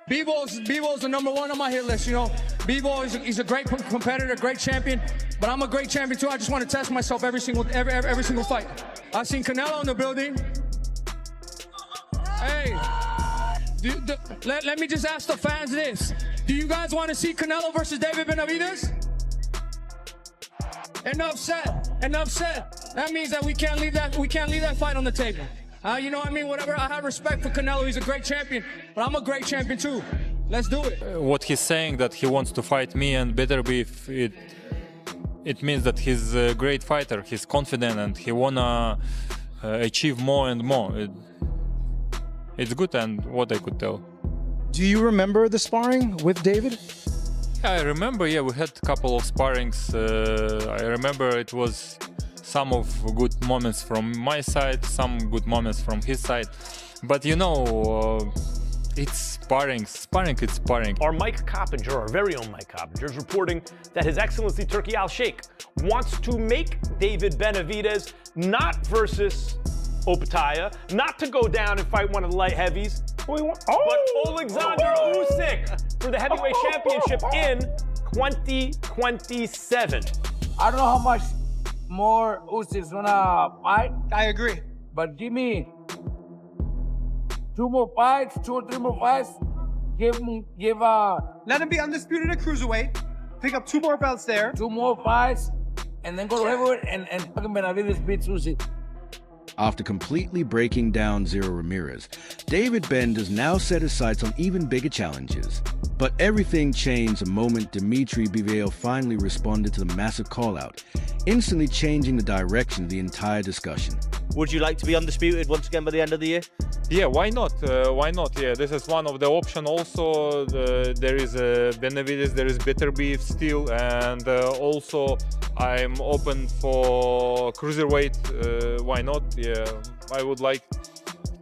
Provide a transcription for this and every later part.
Bivol's the #1 on my hit list, you know. Bivol, he's a great competitor, great champion, but I'm a great champion too. I just want to test myself every single fight. I've seen Canelo in the building. Hey, let me just ask the fans this. Do you guys want to see Canelo versus David Benavidez? Enough said. That means that we can't leave that fight on the table. You know what I mean? Whatever. I have respect for Canelo. He's a great champion, but I'm a great champion too. Let's do it. What he's saying that he wants to fight me and better beef, it means that he's a great fighter. He's confident and he wanna achieve more and more. It's good, and what I could tell. Do you remember the sparring with David? I remember, yeah, we had a couple of sparrings. I remember it was some of good moments from my side, some good moments from his side. But you know, it's sparring. Sparring, it's sparring. Our Mike Coppinger, our very own Mike Coppinger, is reporting that His Excellency Turki Al-Sheikh wants to make David Benavidez not versus Opetaya, not to go down and fight one of the light heavies, but Alexander Usyk for the heavyweight championship in 2027. I don't know how much more Usyk's gonna fight. I agree. But give me 2 more fights, 2 or 3 more fights. Let him be undisputed at cruiserweight. Pick up 2 more belts there. 2 more fights, and then go to heavyweight and fucking Benavidez beats Usyk. After completely breaking down Zero Ramirez, David Ben does now set his sights on even bigger challenges. But everything changed the moment Dmitry Bivol finally responded to the massive call-out, instantly changing the direction of the entire discussion. Would you like to be undisputed once again by the end of the year? Yeah, why not? Why not? Yeah, this is one of the options. Also, there is Benavidez, there is better beef still, and also I'm open for cruiserweight. Why not? Yeah, I would like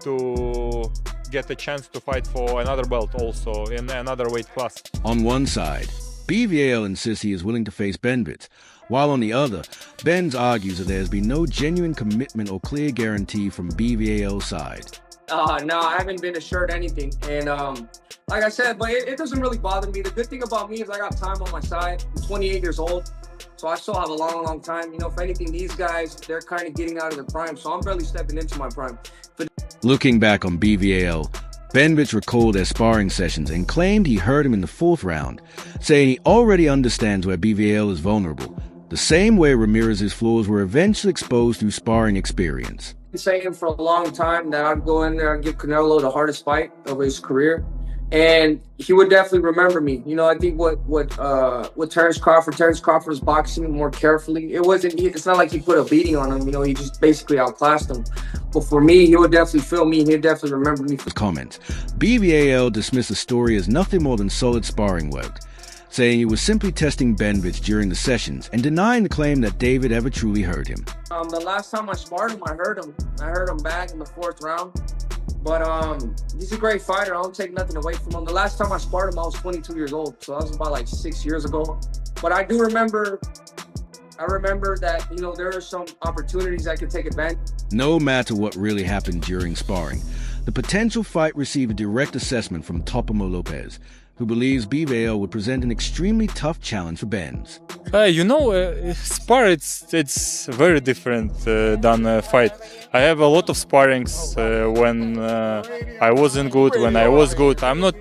to get a chance to fight for another belt also in another weight class. On one side, BVAL insists he is willing to face Benavidez, while on the other, Benz argues that there has been no genuine commitment or clear guarantee from BVAL's side. No, I haven't been assured anything. And like I said, but it doesn't really bother me. The good thing about me is I got time on my side. I'm 28 years old, so I still have a long, long time. You know, if anything, these guys, they're kind of getting out of their prime, so I'm barely stepping into my prime. Looking back on BVAL, Benavidez recalled their sparring sessions and claimed he heard him in the 4th round, saying he already understands where BVAL is vulnerable, the same way Ramirez's flaws were eventually exposed through sparring experience. Been saying for a long time that I'd go in there and give Canelo the hardest fight of his career, and he would definitely remember me. You know, I think what Terence Crawford was boxing more carefully. It's not like he put a beating on him. You know, he just basically outclassed him. But for me, he would definitely feel me. He'd definitely remember me. Comments. BVAL dismissed the story as nothing more than solid sparring work, saying he was simply testing Benavidez during the sessions and denying the claim that David ever truly hurt him. The last time I sparred him, I hurt him back in the 4th round. But he's a great fighter. I don't take nothing away from him. The last time I sparred him, I was 22 years old, so that was about like 6 years ago. But I remember that, you know, there are some opportunities I could take advantage. No matter what really happened during sparring, the potential fight received a direct assessment from Topomo Lopez, who believes BVAL would present an extremely tough challenge for Benz. You know, spar, it's very different than a fight. I have a lot of sparrings when I wasn't good, when I was good. I'm not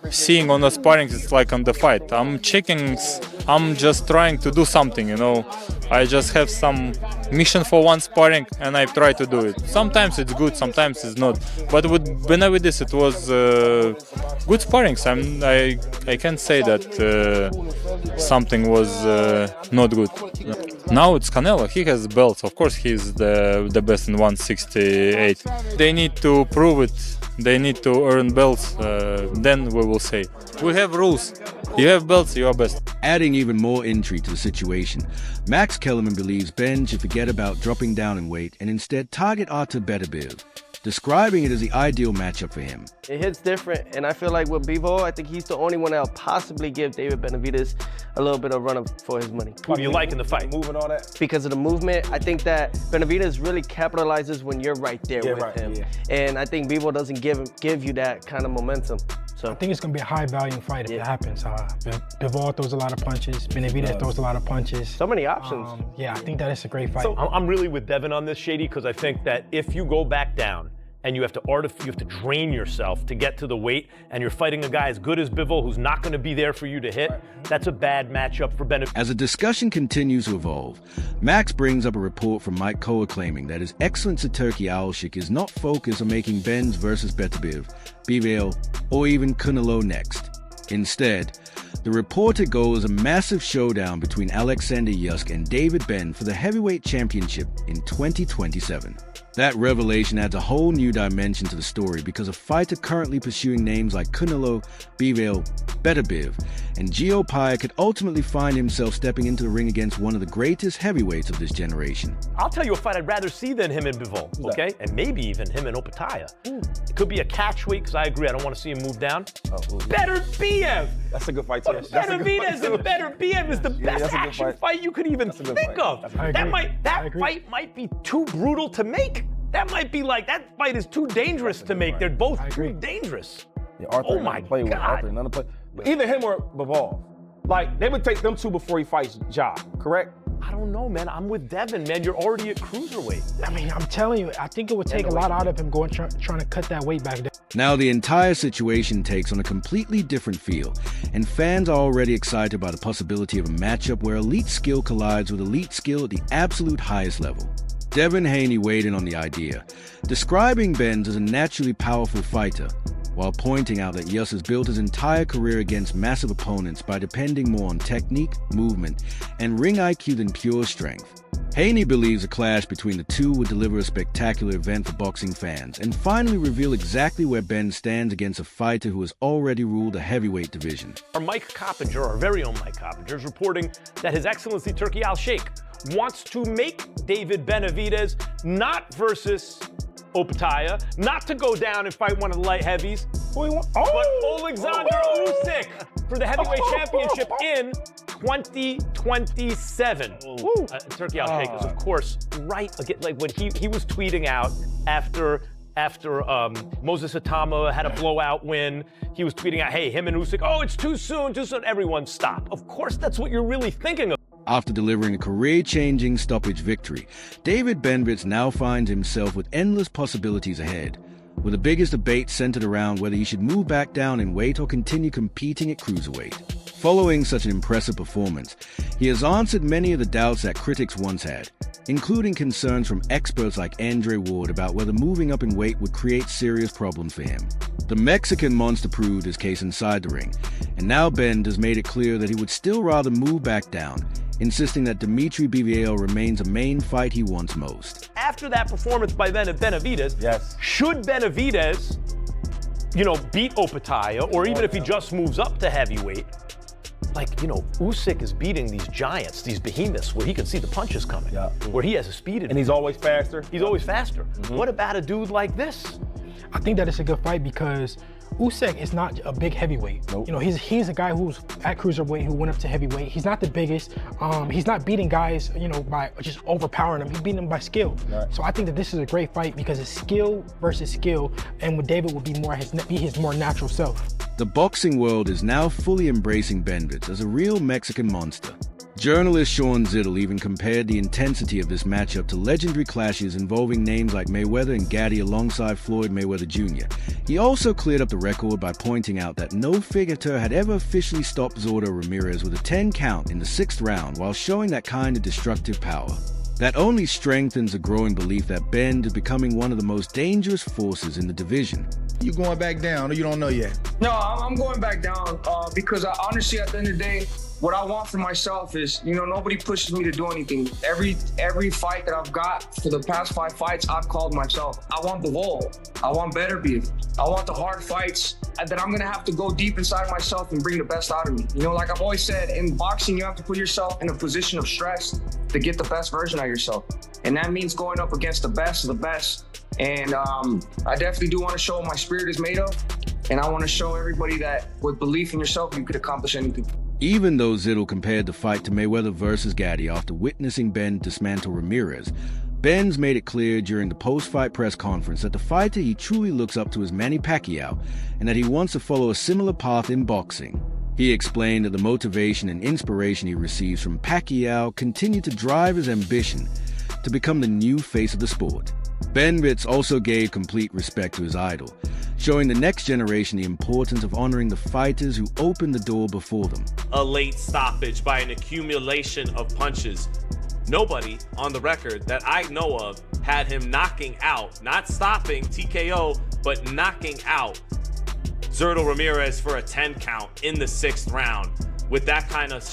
seeing on the sparrings, it's like on the fight. I'm checking, I'm just trying to do something, you know. I just have some mission for one sparring and I try to do it. Sometimes it's good, sometimes it's not. But with Benavidez it was good sparrings. I can't say that something was not good. Now it's Canelo, he has belts. Of course he's the best in 168. They need to prove it. They need to earn belts, then we will say. We have rules. You have belts, you are best. Adding even more intrigue to the situation, Max Kellerman believes Ben should forget about dropping down in weight and instead target Artur Beterbiev. describing it as the ideal matchup for him. It hits different, and I feel like with Bivol, I think he's the only one that'll possibly give David Benavidez a little bit of run for his money. Who do you like in the fight? Moving all that. Because of the movement, I think that Benavidez really capitalizes when you're right there with him. Yeah. And I think Bivol doesn't give you that kind of momentum. So I think it's going to be a high-volume fight if it happens. Bivol throws a lot of punches. Benavidez throws a lot of punches. So many options. Yeah, I think that is a great fight. So I'm really with Devin on this, Shady, because I think that if you go back down and you have to drain yourself to get to the weight, and you're fighting a guy as good as Bivol who's not going to be there for you to hit, that's a bad matchup for Benavidez. As the discussion continues to evolve, Max brings up a report from Mike Koa claiming that his Excellency Turki Alshik is not focused on making Benz versus Beterbiev, Bivol, or even Canelo next. Instead, the reported goal is a massive showdown between Alexander Usyk and David Ben for the heavyweight championship in 2027. That revelation adds a whole new dimension to the story because a fighter currently pursuing names like Canelo, Bivol, Beterbiev, and Gio Paya could ultimately find himself stepping into the ring against one of the greatest heavyweights of this generation. I'll tell you a fight I'd rather see than him and Bivol, okay? And maybe even him and Opataya. It could be a catch weight, because I agree, I don't want to see him move down. Beterbiev! That's a good fight, too. Benavidez and Beterbiev is the best action fight you could even think of. That fight might be too brutal to make. That might be like, that fight is too dangerous to make. They're both too dangerous. Yeah, Arthur Oh my play with God. Arthur, but either him or Bivol. Like, they would take them two before he fights Ja, correct? I don't know, man. I'm with Devin, man. You're already at cruiserweight. I mean, I'm telling you, I think it would take a lot out of him trying to cut that weight back down. Now the entire situation takes on a completely different feel, and fans are already excited by the possibility of a matchup where elite skill collides with elite skill at the absolute highest level. Devin Haney weighed in on the idea, describing Benz as a naturally powerful fighter, while pointing out that Usyk has built his entire career against massive opponents by depending more on technique, movement, and ring IQ than pure strength. Haney believes a clash between the two would deliver a spectacular event for boxing fans and finally reveal exactly where Ben stands against a fighter who has already ruled the heavyweight division. Our Mike Coppinger, our very own Mike Coppinger, is reporting that His Excellency Turki Al-Sheikh wants to make David Benavidez not versus Opataya, not to go down and fight one of the light heavies, but Alexander Usyk for the heavyweight championship in 2027. Turki Al-Sheikh is, of course, right again, like when he was tweeting out after Moses Atama had a blowout win. He was tweeting out, hey, him and Usyk, oh, it's too soon, everyone stop. Of course, that's what you're really thinking of. After delivering a career-changing stoppage victory, David Benavidez now finds himself with endless possibilities ahead, with the biggest debate centered around whether he should move back down in weight or continue competing at cruiserweight. Following such an impressive performance, he has answered many of the doubts that critics once had, including concerns from experts like Andre Ward about whether moving up in weight would create serious problems for him. The Mexican monster proved his case inside the ring, and now Ben has made it clear that he would still rather move back down, insisting that Dmitry Bivol remains a main fight he wants most. After that performance by Benavidez, should Benavidez, beat Opataya, or even if he just moves up to heavyweight, Usyk is beating these giants, these behemoths, where he can see the punches coming, where he has a speed advantage. And he's always faster. He's always faster. What about a dude like this? I think that it's a good fight because Usyk is not a big heavyweight. Nope. He's a guy who's at cruiserweight who went up to heavyweight. He's not the biggest. He's not beating guys, by just overpowering them. He's beating them by skill. Right. So I think that this is a great fight because it's skill versus skill, and with David would be his more natural self. The boxing world is now fully embracing Benavidez as a real Mexican monster. Journalist Sean Zittle even compared the intensity of this matchup to legendary clashes involving names like Mayweather and Gatti alongside Floyd Mayweather Jr. He also cleared up the record by pointing out that no figure had ever officially stopped Zordo Ramirez with a 10 count in the 6th round while showing that kind of destructive power. That only strengthens the growing belief that Ben is becoming one of the most dangerous forces in the division. You going back down or you don't know yet? No, I'm going back down because honestly, at the end of the day, what I want for myself is, nobody pushes me to do anything. Every fight that I've got for the past 5 fights, I've called myself. I want Bivol. I want Beterbiev. I want the hard fights that I'm gonna have to go deep inside myself and bring the best out of me. Like I've always said, in boxing, you have to put yourself in a position of stress to get the best version of yourself. and that means going up against the best of the best. And I definitely do want to show what my spirit is made of, and I want to show everybody that with belief in yourself, you could accomplish anything. Even though Zittel compared the fight to Mayweather versus Gatti after witnessing Ben dismantle Ramirez, Benz made it clear during the post-fight press conference that the fighter he truly looks up to is Manny Pacquiao and that he wants to follow a similar path in boxing. He explained that the motivation and inspiration he receives from Pacquiao continue to drive his ambition to become the new face of the sport. Benavidez also gave complete respect to his idol, showing the next generation the importance of honoring the fighters who opened the door before them. A late stoppage by an accumulation of punches. Nobody on the record that I know of had him knocking out, not stopping TKO, but knocking out Zurdo Ramirez for a 10 count in the 6th round with that kind of,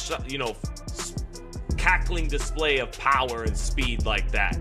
cackling display of power and speed like that.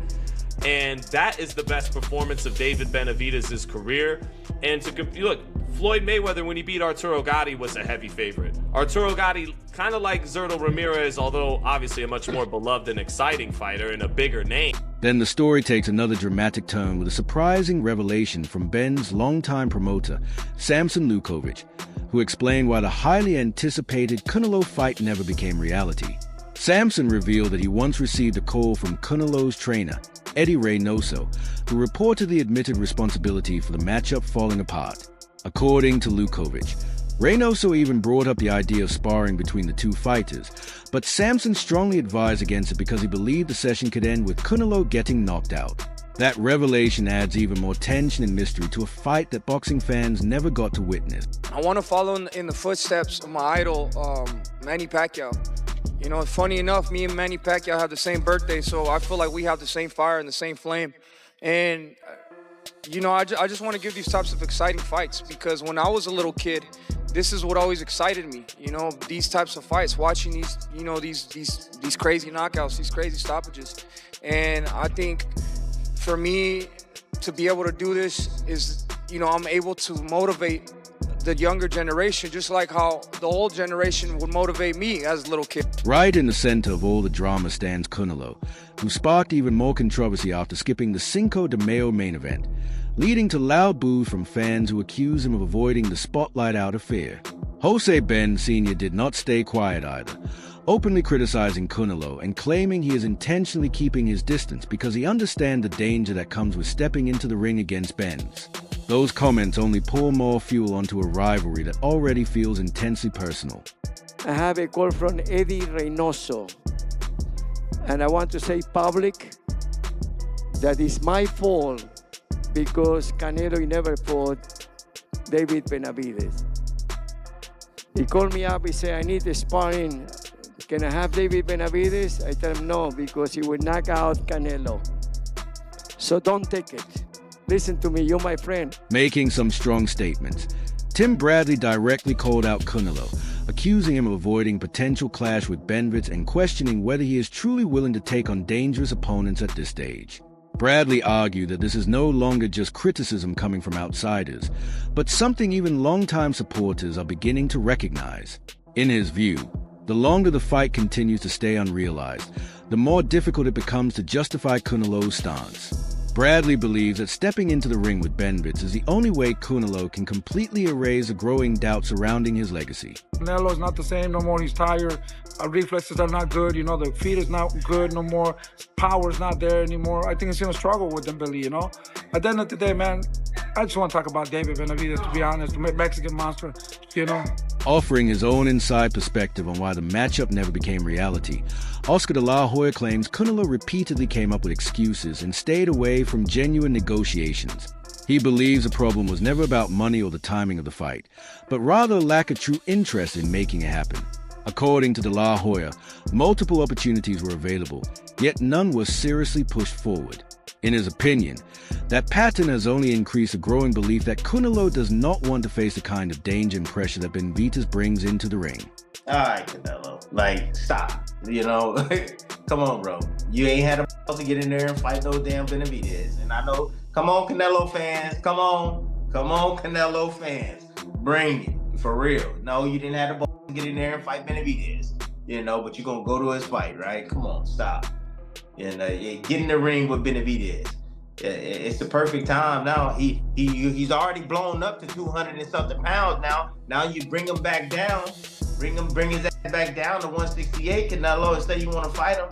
And that is the best performance of David Benavidez' career. And look, Floyd Mayweather, when he beat Arturo Gatti, was a heavy favorite. Arturo Gatti, kind of like Zurdo Ramirez, although obviously a much more beloved and exciting fighter and a bigger name. Then the story takes another dramatic turn with a surprising revelation from Ben's longtime promoter, Samson Lukovic, who explained why the highly anticipated Canelo fight never became reality. Samson revealed that he once received a call from Canelo's trainer, Eddie Reynoso, who reportedly admitted responsibility for the matchup falling apart. According to Lukovic, Reynoso even brought up the idea of sparring between the two fighters, but Samson strongly advised against it because he believed the session could end with Canelo getting knocked out. That revelation adds even more tension and mystery to a fight that boxing fans never got to witness. I want to follow in the footsteps of my idol, Manny Pacquiao. You know, funny enough, me and Manny Pacquiao have the same birthday, so I feel like we have the same fire and the same flame. And, I just want to give these types of exciting fights because when I was a little kid, this is what always excited me. These types of fights, watching these, these crazy knockouts, these crazy stoppages. And I think for me to be able to do this is, I'm able to motivate the younger generation, just like how the old generation would motivate me as a little kid. Right in the center of all the drama stands Canelo, who sparked even more controversy after skipping the Cinco de Mayo main event, leading to loud boos from fans who accuse him of avoiding the spotlight out of fear. Jose Ben Sr. did not stay quiet either, openly criticizing Canelo and claiming he is intentionally keeping his distance because he understands the danger that comes with stepping into the ring against Benz. Those comments only pour more fuel onto a rivalry that already feels intensely personal. I have a call from Eddie Reynoso, and I want to say public that it's my fault because Canelo never fought David Benavidez. He called me up, he said, I need a sparring. Can I have David Benavidez? I tell him no, because he will knock out Canelo. So don't take it. Listen to me, you're my friend. Making some strong statements, Tim Bradley directly called out Canelo, accusing him of avoiding potential clash with Benavidez and questioning whether he is truly willing to take on dangerous opponents at this stage. Bradley argued that this is no longer just criticism coming from outsiders, but something even longtime supporters are beginning to recognize. In his view, the longer the fight continues to stay unrealized, the more difficult it becomes to justify Canelo's stance. Bradley believes that stepping into the ring with Benavidez is the only way Canelo can completely erase the growing doubt surrounding his legacy. Canelo's not the same no more. He's tired. Our reflexes are not good. The feet is not good no more. Power's not there anymore. I think he's going to struggle with Dembele, At the end of the day, man, I just want to talk about David Benavidez, to be honest, the Mexican monster, Offering his own inside perspective on why the matchup never became reality, Oscar de la Hoya claims Canelo repeatedly came up with excuses and stayed away from genuine negotiations. He believes the problem was never about money or the timing of the fight, but rather a lack of true interest in making it happen. According to de la Hoya, multiple opportunities were available, yet none was seriously pushed forward. In his opinion, that pattern has only increased a growing belief that Canelo does not want to face the kind of danger and pressure that Benavidez brings into the ring. All right, Canelo, stop. Come on, bro. You ain't had a to get in there and fight no damn Benavidez. And I know, come on, Canelo fans. Come on, Canelo fans. Bring it, for real. No, you didn't have the ball to get in there and fight Benavidez. But you're going to go to his fight, right? Come on, stop. and get in the ring with Benavidez. It's the perfect time now. He's already blown up to 200 and something pounds now. Now you bring him back down, bring his ass back down to 168. Canelo, instead you want to fight him,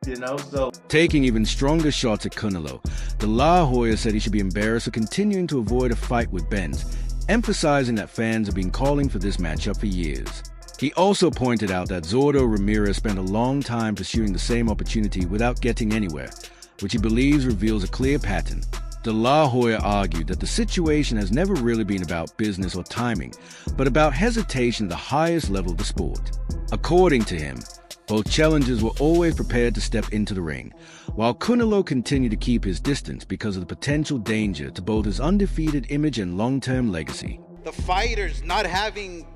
you know. So taking even stronger shots at Canelo, De La Hoya said he should be embarrassed for continuing to avoid a fight with Benz, emphasizing that fans have been calling for this matchup for years. He also pointed out that Zordo Ramirez spent a long time pursuing the same opportunity without getting anywhere, which he believes reveals a clear pattern. De La Hoya argued that the situation has never really been about business or timing, but about hesitation at the highest level of the sport. According to him, both challengers were always prepared to step into the ring, while Canelo continued to keep his distance because of the potential danger to both his undefeated image and long-term legacy. The fighters not having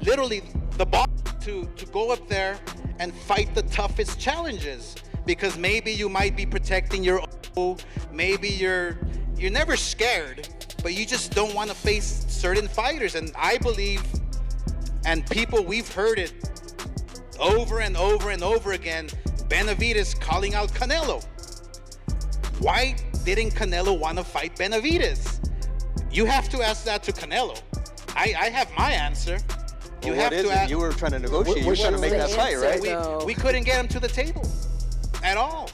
literally the ball to go up there and fight the toughest challenges, because maybe you might be protecting your own, maybe you're never scared, but you just don't want to face certain fighters. And I believe, and people, we've heard it over and over and over again, Benavidez calling out Canelo. Why didn't Canelo want to fight Benavidez? You have to ask that to Canelo. I have my answer. You have to ask. You were trying to negotiate. You were trying to make that fight, right? We couldn't get him to the table at all.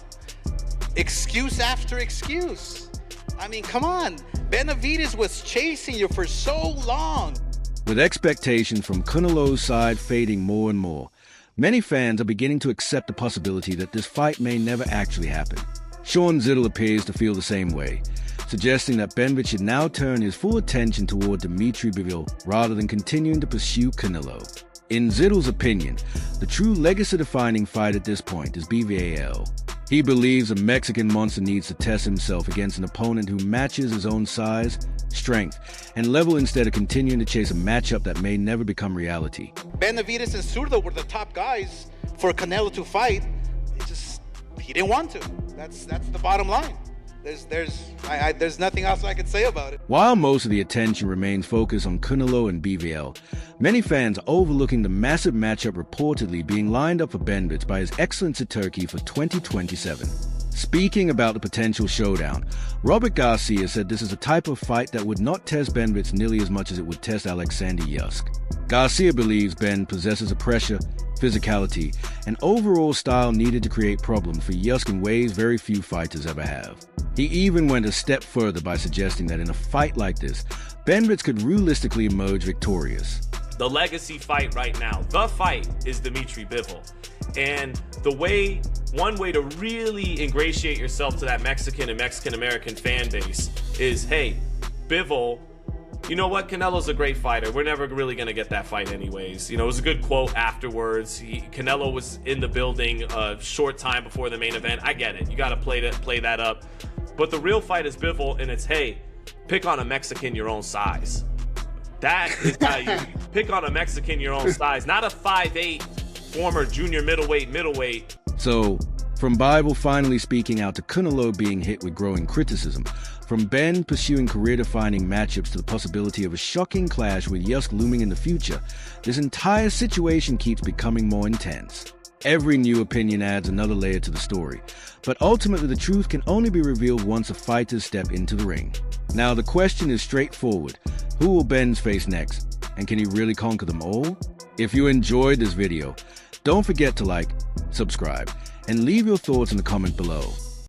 Excuse after excuse. I mean, come on. Benavidez was chasing you for so long. With expectations from Canelo's side fading more and more, many fans are beginning to accept the possibility that this fight may never actually happen. Sean Zittle appears to feel the same way, suggesting that Benavidez should now turn his full attention toward Dmitry Bivol rather than continuing to pursue Canelo. In Zittle's opinion, the true legacy-defining fight at this point is Bivol. He believes a Mexican monster needs to test himself against an opponent who matches his own size, strength, and level instead of continuing to chase a matchup that may never become reality. Benavidez and Zurdo were the top guys for Canelo to fight. He didn't want to. That's the bottom line. There's nothing else I could say about it. While most of the attention remains focused on Canelo and Bivol, many fans are overlooking the massive matchup reportedly being lined up for Benavidez by His Excellency Turkey for 2027. Speaking about the potential showdown, Robert Garcia said this is a type of fight that would not test Benavidez nearly as much as it would test Alexander Usyk. Garcia believes Ben possesses a pressure, physicality, and overall style needed to create problems for Usyk in ways very few fighters ever have. He even went a step further by suggesting that in a fight like this, Benavidez could realistically emerge victorious. The legacy fight right now, the fight, is Dmitry Bivol. And one way to really ingratiate yourself to that Mexican and Mexican-American fan base is, hey, Bivol, you know what? Canelo's a great fighter. We're never really going to get that fight anyways. You know, it was a good quote afterwards. Canelo was in the building a short time before the main event. I get it. You got to play that up. But the real fight is Bivol, and it's, hey, pick on a Mexican your own size. That is how you pick on a Mexican your own size, not a 5'8", former junior middleweight. So, from Bivol finally speaking out to Canelo being hit with growing criticism, from Ben pursuing career-defining matchups to the possibility of a shocking clash with Usyk looming in the future, this entire situation keeps becoming more intense. Every new opinion adds another layer to the story, but ultimately the truth can only be revealed once the fighters step into the ring. Now the question is straightforward: who will Benz face next, and can he really conquer them all? If you enjoyed this video, don't forget to like, subscribe, and leave your thoughts in the comment below.